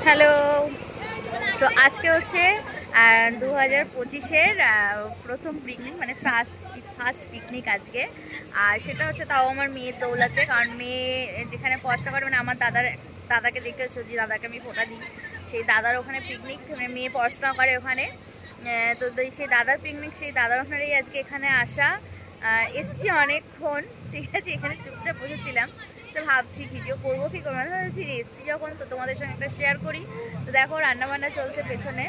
Hello, তো আজকে হচ্ছে 2025-এর প্রথম পিকনিক, মানে ফার্স্ট পিকনিক আজকে। আর সেটা হচ্ছে তাও আমার মেয়ের দৌলাতে, কারণ মেয়ে যেখানে পড়াশোনা করে, মানে আমার দাদাকে দেখেছো যে দাদাকে আমি ফোটা দিই, সেই দাদার ওখানে পিকনিক, মানে মেয়ে পড়াশোনা করে ওখানে। তো সেই দাদার পিকনিক, সেই দাদার ওখানেই আজকে এখানে আসা। এসছি অনেকক্ষণ, ঠিক আছে, এখানে চুপচাপ বসেছিলাম। তো ভাবছি ভিডিও করবো কি করবো না, ভাবছি এসছি যখন তো তোমাদের সঙ্গে একটা শেয়ার করি। তো দেখো রান্নাবান্না চলছে পেছনে,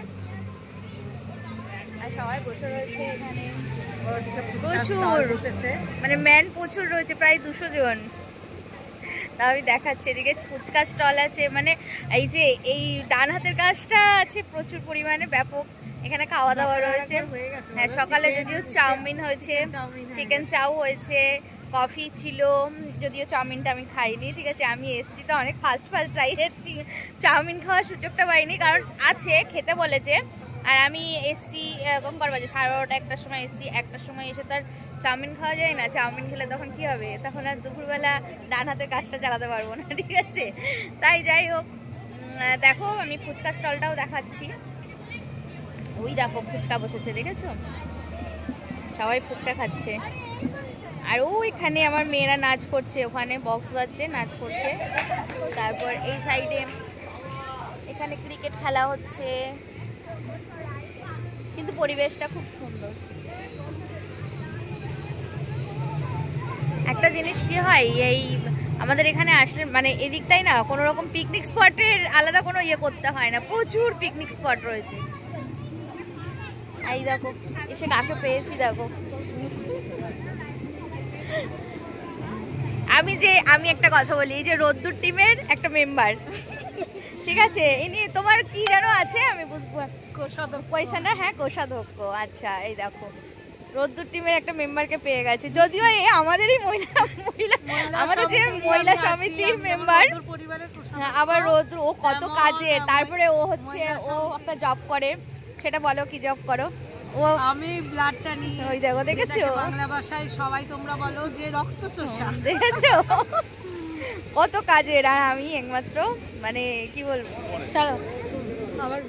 আর সবাই বসে রয়েছে এখানে। প্রচুর বসেছে, মানে ম্যান প্রচুর রয়েছে, প্রায় 200 জন। তা আমি দেখাচ্ছি, এদিকে ফুচকা স্টল আছে, মানে এই যে এই ডান হাতের কাজটা আছে প্রচুর পরিমাণে, ব্যাপক। এখানে খাওয়া দাওয়া রয়েছে। হ্যাঁ, সকালে যদিও চাউমিন হয়েছে, চিকেন চাউ হয়েছে, কফি ছিল, যদিও চাউমিনটা আমি খাইনি, ঠিক আছে। আমি এসছি তো অনেক ফার্স্ট ট্রাই করছি, চাউমিন খাওয়ার সুযোগটা পাইনি, কারণ আছে খেতে বলেছে। আর আমি এসছি এরকম কর বাজে 12:30 1টার সময় এসছি, 1টার সময় এসে তার চাউমিন খাওয়া যায় না। চাউমিন খেলে তখন কি হবে, তখন আর দুপুরবেলা ডান হাতের কাজটা চালাতে পারবো না, ঠিক আছে। তাই যাই হোক, দেখো আমি ফুচকা স্টলটাও দেখাচ্ছি। ওই দেখো ফুচকা বসেছে, দেখেছো, সবাই ফুচকা খাচ্ছে। আর ওইখানে আমার মেয়েরা নাচ করছে, ওখানে বক্স বাজছে, নাচ করছে। তারপর এই সাইডে এখানে ক্রিকেট খেলা হচ্ছে, কিন্তু পরিবেশটা খুব সুন্দর। একটা জিনিস কি হয়, এই আমাদের এখানে আসলে, মানে এদিকটাই না কোনো রকম পিকনিক স্পটের আলাদা কোনো ইয়ে করতে হয় না, প্রচুর পিকনিক স্পট রয়েছে। এই দেখো এসে কাকে পেয়েছি, দেখো। আমি একটা কথা বলি, এই যে রোদ্দুর টিমের একটা মেম্বার, ঠিক আছে, ইনি তোমার কি যেন আছে আমি বুঝবো, পয়সা না, হ্যাঁ কোষাধ্যক্ষ। আচ্ছা, এই দেখো রোদ্দুর টিমের একটা মেম্বারকে পেয়ে গেছে, যদিও এ আমাদেরই আমাদের যে মহিলা সমিতির মেম্বার। আবার রোদ্দুর ও কত কাজে, তারপরে ও হচ্ছে ও একটা জব করে, সেটা বলো কি জব করো? ও আমি ব্লাডটা নিই, ওই দেখো, দেখেছো, বাংলা ভাষায় সবাই তোমরা বলো যে রক্তচোষা, দেখেছো কত কাজের। আর আমি একমাত্র, মানে কি বলবো, চলো আবার